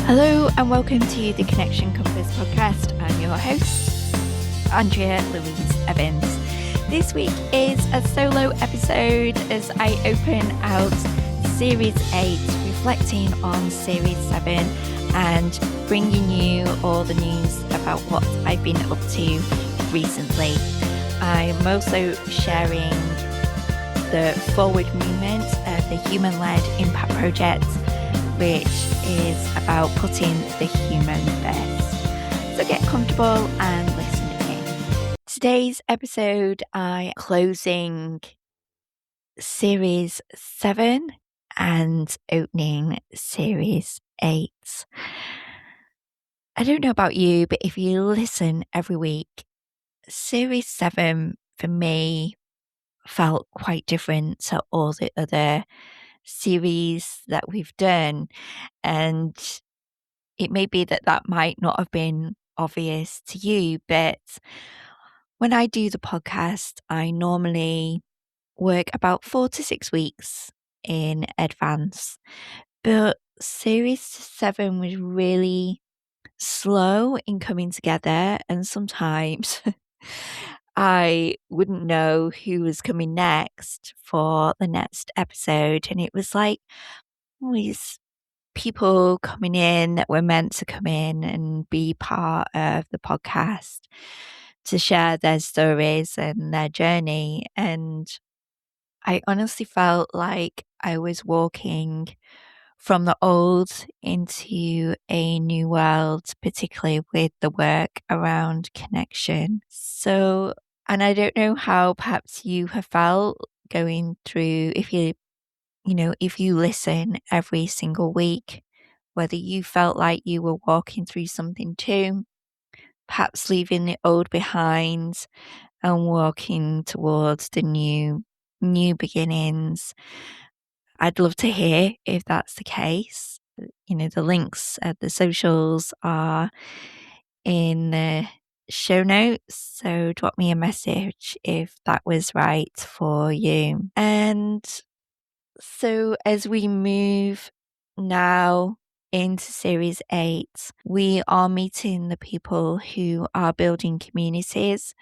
Hello and welcome to the Connection Compass podcast. I'm your host, Andrea Louise Evans. This week is a solo episode as I open out Series 8, reflecting on Series 7 and bringing you all the news about what I've been up to recently. I'm also sharing the forward movement of the Human-Led Impact Project, which is about putting the human first. So get comfortable and listen in. Today's episode, I'm closing Series 7 and opening Series 8. I don't know about you, but if you listen every week, Series 7 for me felt quite different to all the other series that we've done. And it may be that that might not have been obvious to you, but when I do the podcast, I normally work about 4 to 6 weeks in advance. But Series 7 was really slow in coming together, and sometimes I wouldn't know who was coming next for the next episode. And it was like always people coming in that were meant to come in and be part of the podcast to share their stories and their journey. And I honestly felt like I was walking from the old into a new world, particularly with the work around connection. So, and I don't know how perhaps you have felt going through, if you listen every single week, whether you felt like you were walking through something too, perhaps leaving the old behind and walking towards the new beginnings. I'd love to hear if that's the case. The links at the socials are in the show notes, so drop me a message if that was right for you. And so as we move now into Series 8, we are meeting the people who are building communities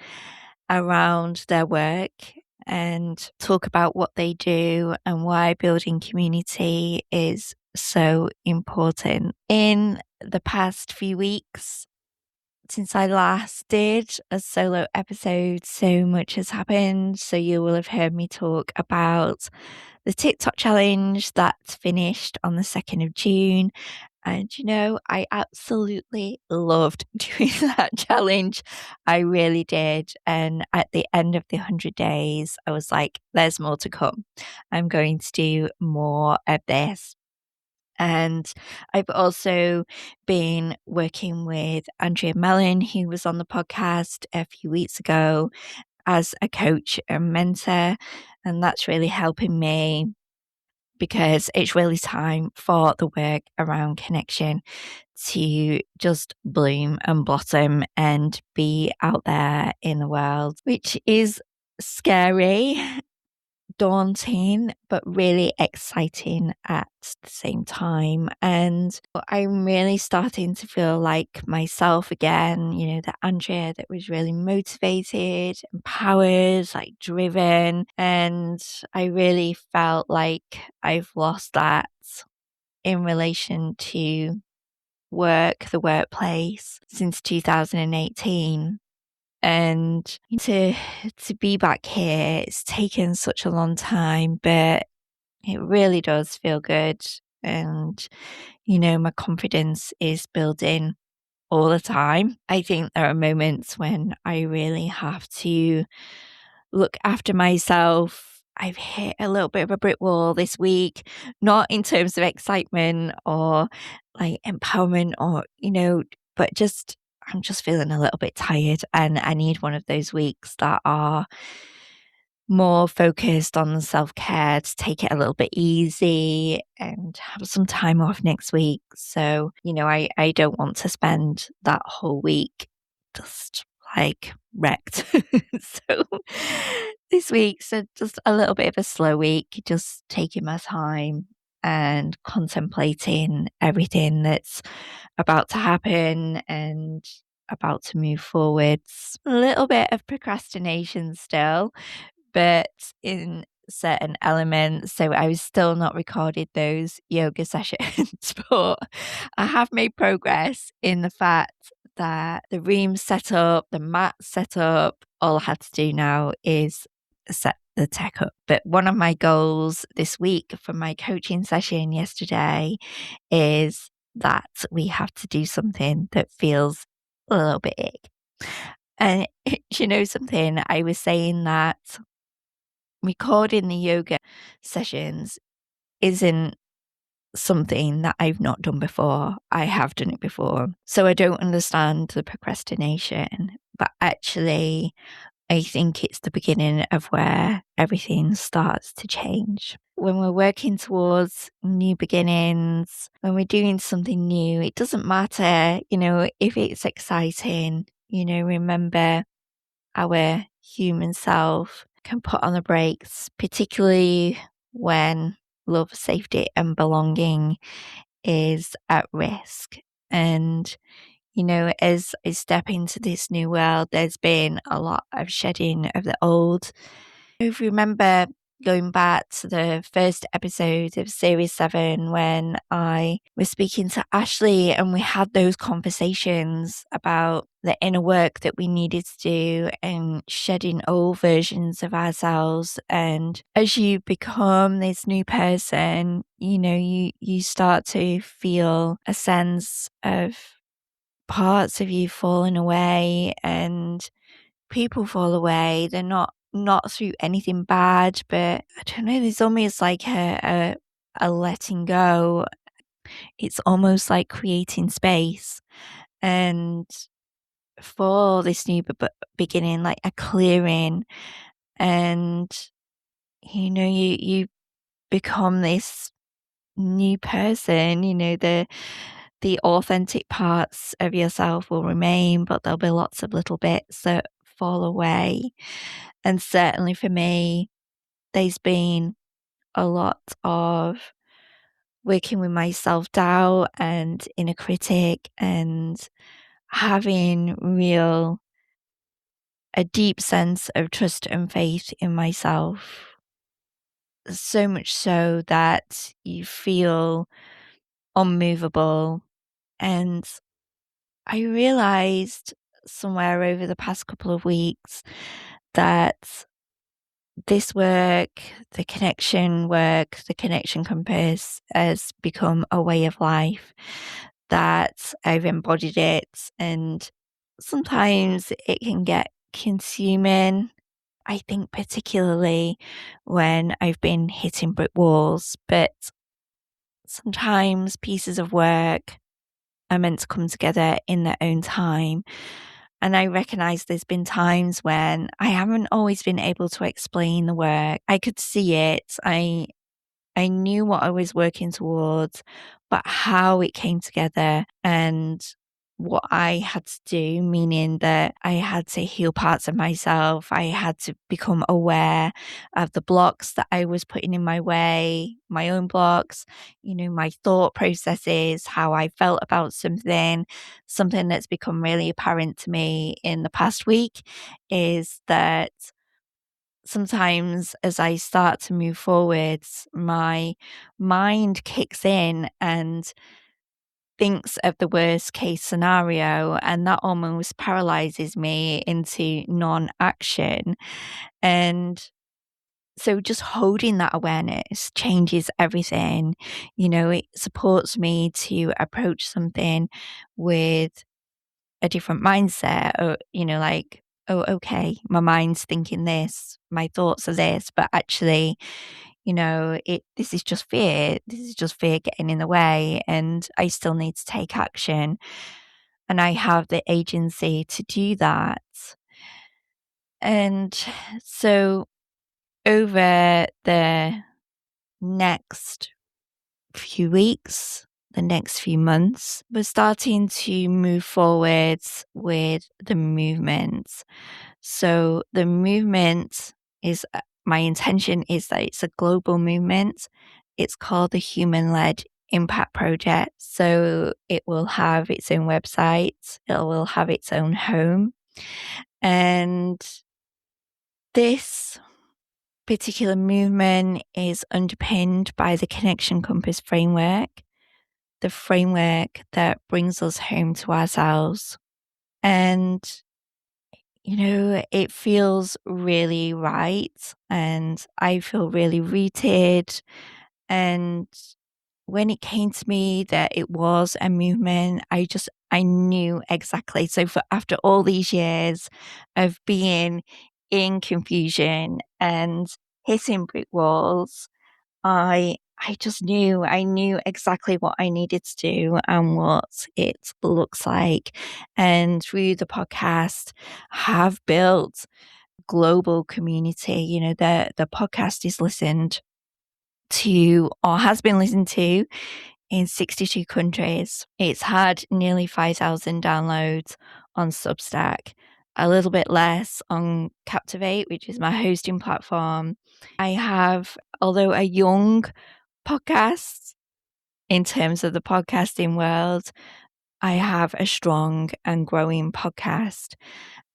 around their work and talk about what they do and why building community is so important. In the past few weeks, since I last did a solo episode, so much has happened. So you will have heard me talk about the TikTok challenge that finished on the 2nd of June. And I absolutely loved doing that challenge. I really did. And at the end of the 100 days, I was like, there's more to come. I'm going to do more of this. And I've also been working with Andrea, who was on the podcast a few weeks ago, as a coach and mentor. And that's really helping me because it's really time for the work around connection to just bloom and blossom and be out there in the world, which is scary, daunting, but really exciting at the same time. And I'm really starting to feel like myself again, the Andrea that was really motivated, empowered, like driven. And I really felt like I've lost that in relation to work, the workplace, since 2018. And to be back here, it's taken such a long time, but it really does feel good. And, my confidence is building all the time. I think there are moments when I really have to look after myself. I've hit a little bit of a brick wall this week, not in terms of excitement or like empowerment or, but I'm just feeling a little bit tired and I need one of those weeks that are more focused on self-care, to take it a little bit easy and have some time off next week. So, I don't want to spend that whole week just like wrecked. So this week's just a little bit of a slow week, just taking my time and contemplating everything that's about to happen and about to move forwards. A little bit of procrastination still, but in certain elements. So I was still not recorded those yoga sessions, but I have made progress in the fact that the room's set up, the mat's set up. All I have to do now is set the tech up. But one of my goals this week for my coaching session yesterday is that we have to do something that feels a little bit big. And you know something, I was saying that recording the yoga sessions isn't something that I've not done before. I have done it before. So I don't understand the procrastination, but actually, I think it's the beginning of where everything starts to change. When we're working towards new beginnings, when we're doing something new, it doesn't matter, if it's exciting, remember our human self can put on the brakes, particularly when love, safety, and belonging is at risk. And, as I step into this new world, there's been a lot of shedding of the old. If you remember going back to the first episode of Series 7 when I was speaking to Ashley and we had those conversations about the inner work that we needed to do and shedding old versions of ourselves. And as you become this new person, you start to feel a sense of parts of you falling away and people fall away. They're not through anything bad, but I don't know, there's almost like a letting go. It's almost like creating space and for this new beginning, like a clearing. And you become this new person. The authentic parts of yourself will remain, but there'll be lots of little bits that fall away. And certainly for me, there's been a lot of working with my self-doubt and inner critic and having a deep sense of trust and faith in myself. So much so that you feel unmovable. And I realized somewhere over the past couple of weeks that this work, the connection compass has become a way of life, that I've embodied it. And sometimes it can get consuming. I think particularly when I've been hitting brick walls, but sometimes pieces of work are meant to come together in their own time. And I recognize there's been times when I haven't always been able to explain the work. I could see it. I knew what I was working towards, but how it came together and what I had to do, meaning that I had to heal parts of myself. I had to become aware of the blocks that I was putting in my way, my own blocks, my thought processes, how I felt about something. Something that's become really apparent to me in the past week is that sometimes as I start to move forwards, my mind kicks in and thinks of the worst case scenario, and that almost paralyzes me into non-action. And so just holding that awareness changes everything. It supports me to approach something with a different mindset, or like, oh, okay, my mind's thinking this, my thoughts are this, but actually, this is just fear. This is just fear getting in the way, and I still need to take action, and I have the agency to do that. And so over the next few weeks, the next few months, we're starting to move forwards with the movement. So the movement is, my intention is that it's a global movement. it's called the Human-Led Impact Project. So it will have its own website, it will have its own home. And this particular movement is underpinned by the Connection Compass framework, the framework that brings us home to ourselves. And, it feels really right. And I feel really rooted. And when it came to me that it was a movement, I knew exactly. So after all these years of being in confusion and hitting brick walls, I knew exactly what I needed to do and what it looks like. And through the podcast, have built global community. The podcast is listened to or has been listened to in 62 countries. It's had nearly 5,000 downloads on Substack, a little bit less on Captivate, which is my hosting platform. I have, although a young podcast in terms of the podcasting world, I have a strong and growing podcast.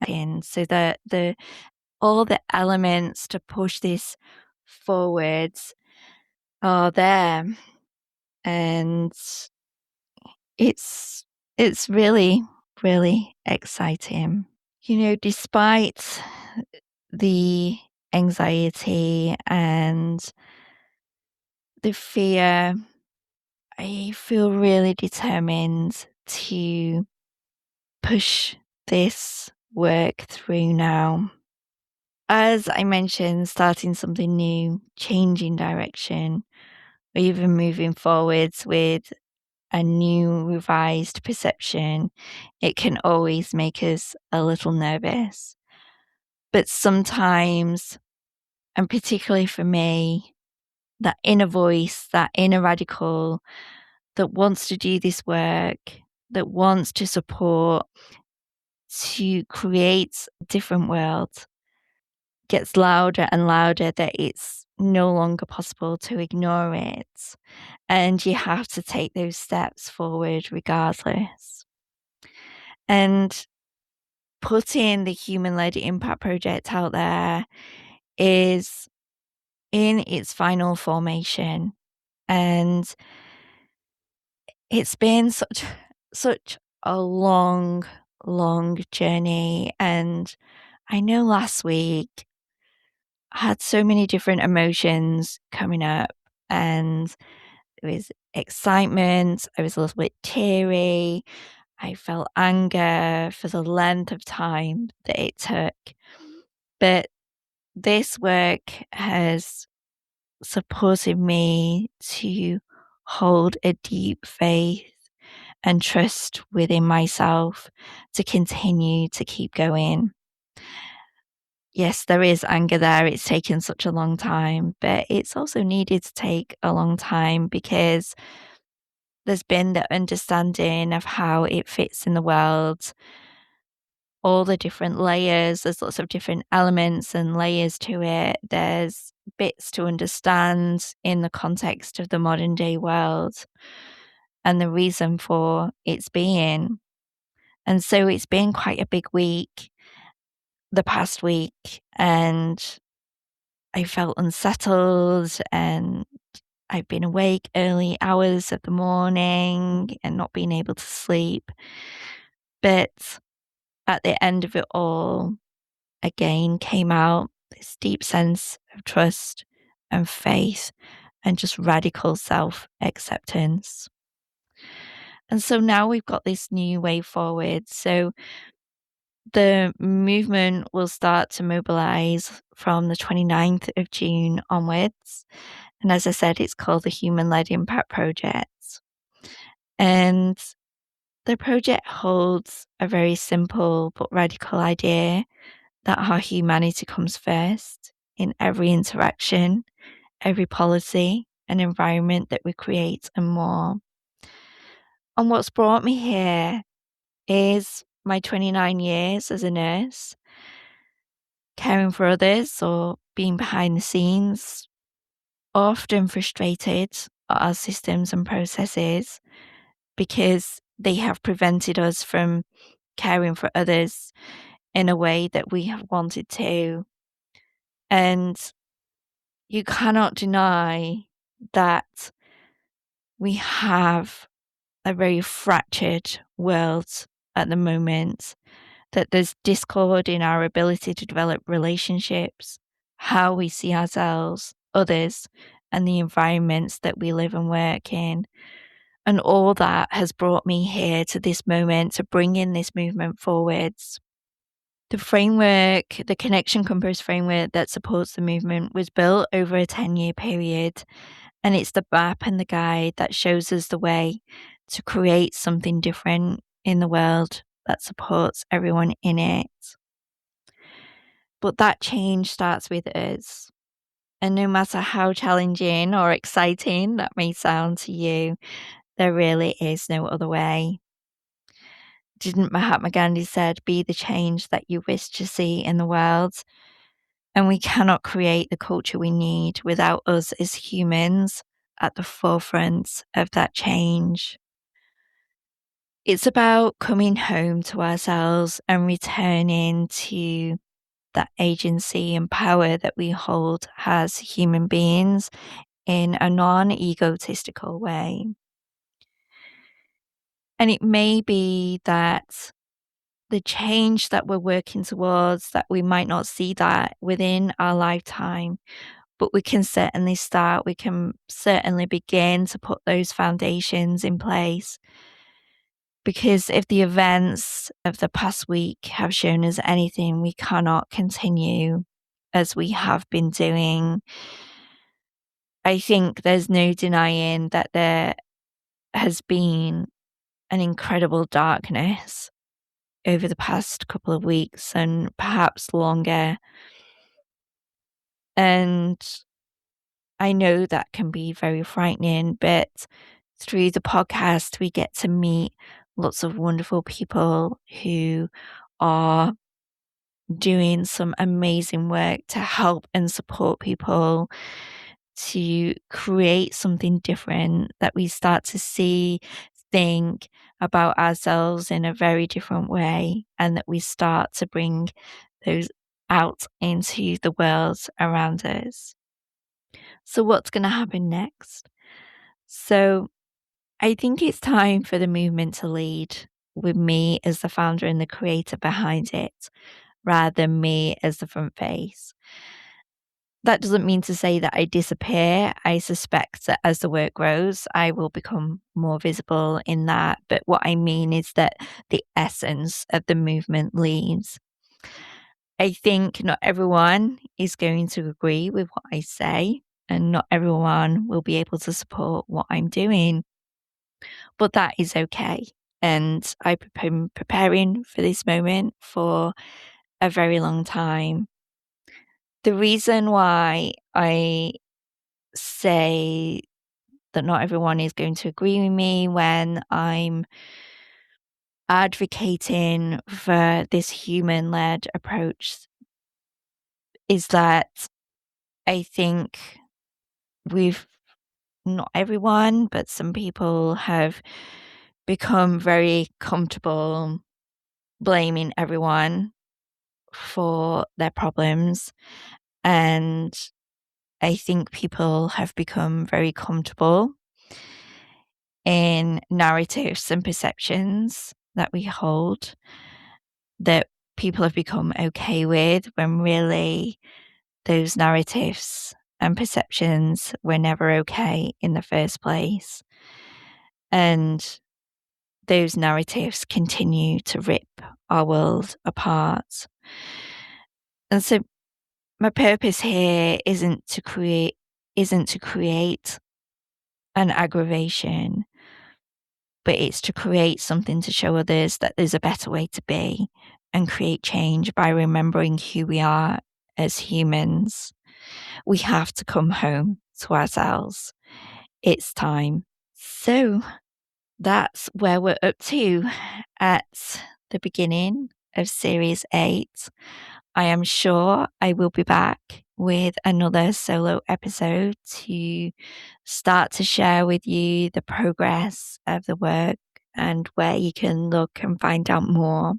And so the all the elements to push this forwards are there. And it's really, really exciting. Despite the anxiety and the fear, I feel really determined to push this work through now. As I mentioned, starting something new, changing direction, or even moving forwards with a new revised perception, it can always make us a little nervous. But sometimes, and particularly for me, that inner voice, that inner radical that wants to do this work, that wants to support, to create a different world, gets louder and louder, that it's no longer possible to ignore it. And you have to take those steps forward regardless. And putting the Human-Led Impact Project out there is in its final formation. And it's been such a long, long journey. And I know last week I had so many different emotions coming up, and there was excitement. I was a little bit teary. I felt anger for the length of time that it took. But this work has supported me to hold a deep faith and trust within myself to continue to keep going. Yes, there is anger there. It's taken such a long time, but it's also needed to take a long time because there's been the understanding of how it fits in the world, all the different layers. There's lots of different elements and layers to it. There's bits to understand in the context of the modern day world and the reason for its being. And so it's been quite a big week, the past week, and I felt unsettled, and I've been awake early hours of the morning and not being able to sleep. But at the end of it all, again came out this deep sense of trust and faith and just radical self-acceptance. And so now we've got this new way forward. So the movement will start to mobilize from the 29th of June onwards. And as I said, it's called the Human-Led Impact Project. And the project holds a very simple but radical idea that our humanity comes first in every interaction, every policy and environment that we create, and more. And what's brought me here is my 29 years as a nurse, caring for others or being behind the scenes, often frustrated at our systems and processes because they have prevented us from caring for others in a way that we have wanted to. And you cannot deny that we have a very fractured world at the moment, that there's discord in our ability to develop relationships, how we see ourselves, others, and the environments that we live and work in. And all that has brought me here to this moment to bring in this movement forwards. The framework, the Connection Compass framework that supports the movement was built over a 10-year period, and it's the map and the guide that shows us the way to create something different in the world that supports everyone in it. But that change starts with us. And no matter how challenging or exciting that may sound to you, there really is no other way. Didn't Mahatma Gandhi said, "Be the change that you wish to see in the world"? And we cannot create the culture we need without us as humans at the forefront of that change. It's about coming home to ourselves and returning to that agency and power that we hold as human beings in a non-egotistical way. And it may be that the change that we're working towards, that we might not see that within our lifetime, but we can certainly start, we can certainly begin to put those foundations in place. Because if the events of the past week have shown us anything, we cannot continue as we have been doing. I think there's no denying that there has been an incredible darkness over the past couple of weeks and perhaps longer. And I know that can be very frightening, but through the podcast, we get to meet lots of wonderful people who are doing some amazing work to help and support people to create something different, that we start to see, think about ourselves in a very different way, and that we start to bring those out into the world around us. So what's going to happen next? So I think it's time for the movement to lead, with me as the founder and the creator behind it, rather than me as the front face. That doesn't mean to say that I disappear. I suspect that as the work grows, I will become more visible in that. But what I mean is that the essence of the movement leads. I think not everyone is going to agree with what I say, and not everyone will be able to support what I'm doing. But that is okay. And I've been preparing for this moment for a very long time. The reason why I say that not everyone is going to agree with me when I'm advocating for this human-led approach is that I think we've, not everyone, but some people have become very comfortable blaming everyone for their problems. And I think people have become very comfortable in narratives and perceptions that we hold that people have become okay with, when really those narratives and perceptions were never okay in the first place. And those narratives continue to rip our world apart. And so my purpose here isn't to create an aggravation, but it's to create something to show others that there's a better way to be, and create change by remembering who we are as humans. We have to come home to ourselves. It's time. So that's where we're up to at the beginning of Series 8. I am sure I will be back with another solo episode to start to share with you the progress of the work and where you can look and find out more.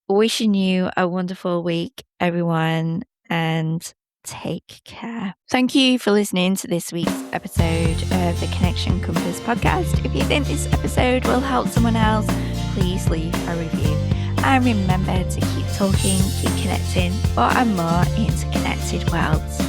Wishing you a wonderful week, everyone, and take care. Thank you for listening to this week's episode of the Connection Compass podcast. If you think this episode will help someone else, please leave a review. And remember to keep talking, keep connecting for a more interconnected world.